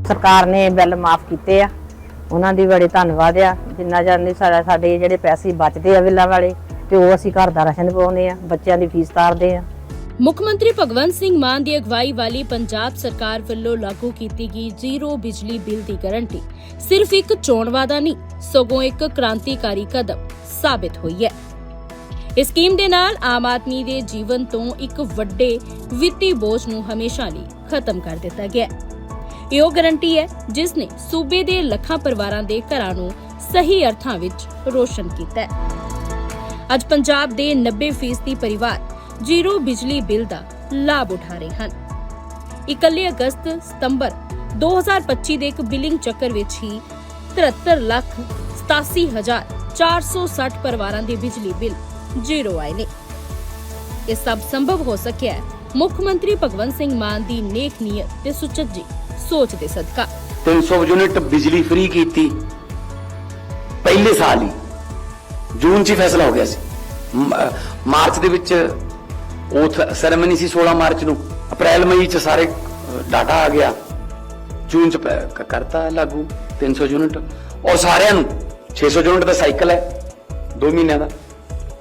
सरकार ने बिल माफ किए आ, उन्हां दी बड़े धन्नवाद आ। जिन्ना जानी साडे जिहड़े पैसे बचते आ बिल्लां वाले ते ओह असीं घर दा राशन पाउने आ, बच्चों की फीस तारदे आ। मुख मंत्री भगवंत सिंह मान की अगवाई वाली पंजाब सरकार वालों लागू की गई जीरो बिजली बिल की गारंटी सिर्फ एक चोण वादा नहीं सगों एक क्रांतिकारी कदम साबित हुई है। इस स्कीम दे नाल आम आदमी दे जीवन तो एक वड्डे वित्ती बोझ नूं हमेशा लई खत्म कर दिता गया। ਇਹ गारंटी है जिसने सूबे दे ਲੱਖਾਂ परिवारां दे घरां नूं सही अर्थां विच रोशन कीता है। अज पंजाब दे 90% परिवार जीरो बिजली बिल दा लाभ उठा रहे हैं। इकल्ले अगस्त सितंबर 2025 दे एक बिलिंग चक्कर विच ही 73,87,460 परिवारां दे बिजली बिल जीरो आए ने। यह सब संभव हो सकिया है मुख मंत्री भगवंत सिंह मान दी नेक नीयत ते सुचज्जी सोच दे सदका। 300 यूनिट बिजली फ्री की पहले साल ही जून च फैसला हो गया सी। मार्च दे विच ओथ सैरेमनी सी 16 मार्च नूं, अप्रैल मई च सारे डाटा आ गया, जून च करता लागू 300 यूनिट और सारिਆਂ ਨੂੰ 600 यूनिट का साइकिल है 2 महीनों का।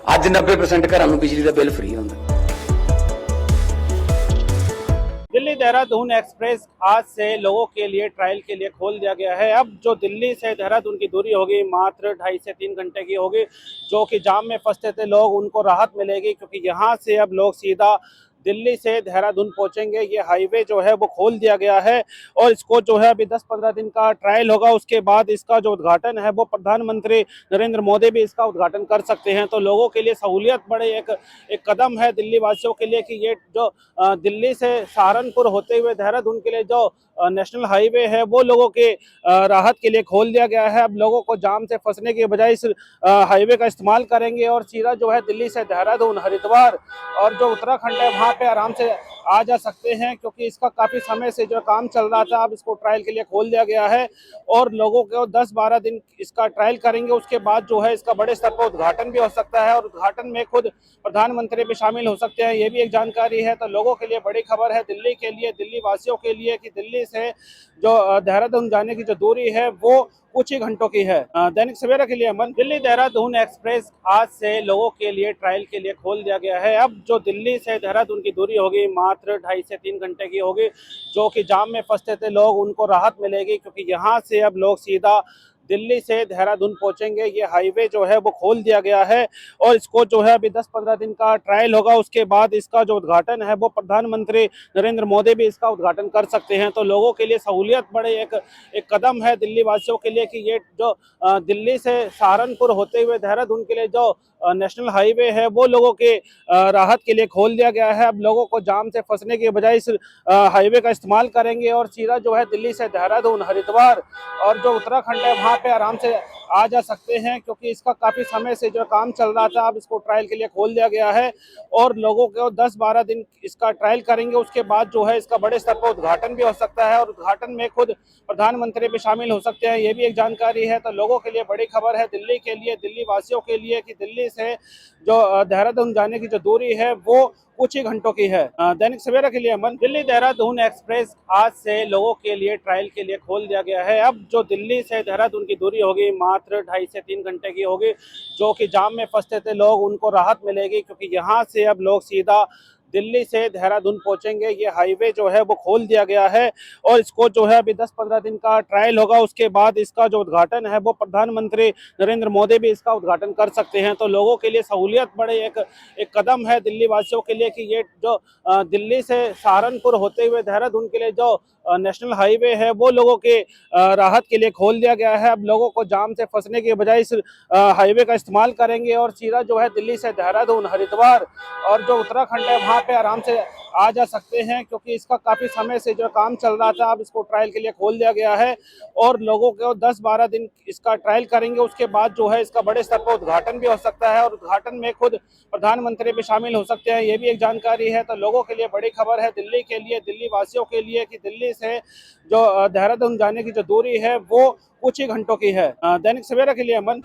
अज 90% घरों बिजली का बिल फ्री होंदा। दिल्ली देहरादून एक्सप्रेस आज से लोगों के लिए ट्रायल के लिए खोल दिया गया है। अब जो दिल्ली से देहरादून की दूरी होगी मात्र 2.5 से 3 घंटे की होगी। जो कि जाम में फंसते थे लोग, उनको राहत मिलेगी क्योंकि यहाँ से अब लोग सीधा दिल्ली से देहरादून पहुंचेंगे। ये हाईवे जो है वो खोल दिया गया है और इसको जो है अभी 10-15 दिन का ट्रायल होगा। उसके बाद इसका जो उद्घाटन है वो प्रधानमंत्री नरेंद्र मोदी भी इसका उद्घाटन कर सकते हैं। तो लोगों के लिए सहूलियत बड़े एक कदम है दिल्ली वासियों के लिए कि ये जो दिल्ली से सहारनपुर होते हुए देहरादून के लिए जो नेशनल हाईवे है वो लोगों के राहत के लिए खोल दिया गया है। अब लोगों को जाम से फंसने के बजाय इस हाईवे का इस्तेमाल करेंगे और सीधा जो है दिल्ली से देहरादून, हरिद्वार और जो उत्तराखंड है वहाँ पे आराम से आ जा सकते हैं क्योंकि इसका काफ़ी समय से जो काम चल रहा था। अब इसको ट्रायल के लिए खोल दिया गया है और लोगों को 10-12 दिन इसका ट्रायल करेंगे। उसके बाद जो है इसका बड़े स्तर पर उद्घाटन भी हो सकता है और उद्घाटन में खुद प्रधानमंत्री भी शामिल हो सकते हैं। ये भी एक जानकारी है। तो लोगों के लिए बड़ी खबर है दिल्ली के लिए, दिल्ली वासियों के लिए कि दिल्ली से जो देहरादून जाने की जो दूरी है वो कुछ ही घंटों की है। दैनिक सवेरा के लिए अमन। दिल्ली देहरादून एक्सप्रेस आज से लोगों के लिए ट्रायल के लिए खोल दिया गया है। अब जो दिल्ली से देहरादून की दूरी होगी मात्र 2.5 से 3 घंटे की होगी। जो कि जाम में फंसते थे लोग, उनको राहत मिलेगी क्योंकि यहाँ से अब लोग सीधा दिल्ली से देहरादून पहुंचेंगे। ये हाईवे जो है वो खोल दिया गया है और इसको जो है अभी 10-15 दिन का ट्रायल होगा। उसके बाद इसका जो उद्घाटन है वो प्रधानमंत्री नरेंद्र मोदी भी इसका उद्घाटन कर सकते हैं। तो लोगों के लिए सहूलियत बड़े एक कदम है दिल्ली वासियों के लिए कि ये जो दिल्ली से सहारनपुर होते हुए देहरादून के लिए जो नेशनल हाईवे है वो लोगों के राहत के लिए खोल दिया गया है। अब लोगों को जाम से फंसने के बजाय इस हाईवे का इस्तेमाल करेंगे और सीधा जो है दिल्ली से देहरादून, हरिद्वार और जो उत्तराखंड है वहाँ पे आराम से आ जा सकते हैं क्योंकि इसका काफ़ी समय से जो काम चल रहा था। अब इसको ट्रायल के लिए खोल दिया गया है और लोगों को 10-12 दिन इसका ट्रायल करेंगे। उसके बाद जो है इसका बड़े स्तर पर उद्घाटन भी हो सकता है और उद्घाटन में खुद प्रधानमंत्री भी शामिल हो सकते हैं। ये भी एक जानकारी है। तो लोगों के लिए बड़ी खबर है दिल्ली के लिए, दिल्ली वासियों के लिए कि दिल्ली से जो देहरादून जाने की जो दूरी है वो कुछ ही घंटों की है। दैनिक सवेरा के लिए अमन। दिल्ली देहरादून एक्सप्रेस आज से लोगों के लिए ट्रायल के लिए खोल दिया गया है। अब जो दिल्ली से देहरादून की दूरी होगी मात्र 2.5 से 3 घंटे की होगी। जो कि जाम में फंसते थे लोग, उनको राहत मिलेगी क्योंकि यहाँ से अब लोग सीधा दिल्ली से देहरादून पहुंचेंगे। ये हाईवे जो है वो खोल दिया गया है और इसको जो है अभी 10-15 दिन का ट्रायल होगा। उसके बाद इसका जो उद्घाटन है वो प्रधानमंत्री नरेंद्र मोदी भी इसका उद्घाटन कर सकते हैं। तो लोगों के लिए सहूलियत बड़े एक कदम है दिल्ली वासियों के लिए कि ये जो दिल्ली से सहारनपुर होते हुए देहरादून के लिए जो नेशनल हाईवे है वो लोगों के राहत के लिए खोल दिया गया है। अब लोगों को जाम से फंसने के बजाय इस हाईवे का इस्तेमाल करेंगे और सीधा जो है दिल्ली से देहरादून, हरिद्वार और जो उत्तराखंड है वहाँ पे आराम से आ जा सकते हैं क्योंकि इसका काफ़ी समय से जो काम चल रहा था। अब इसको ट्रायल के लिए खोल दिया गया है और लोगों को 10-12 दिन इसका ट्रायल करेंगे। उसके बाद जो है इसका बड़े स्तर पर उद्घाटन भी हो सकता है और उद्घाटन में खुद प्रधानमंत्री भी शामिल हो सकते हैं। ये भी एक जानकारी है। तो लोगों के लिए बड़ी खबर है दिल्ली के लिए, दिल्ली वासियों के लिए कि दिल्ली से जो देहरादून जाने की जो दूरी है वो कुछ ही घंटों की है। दैनिक सवेरा के लिए अमन।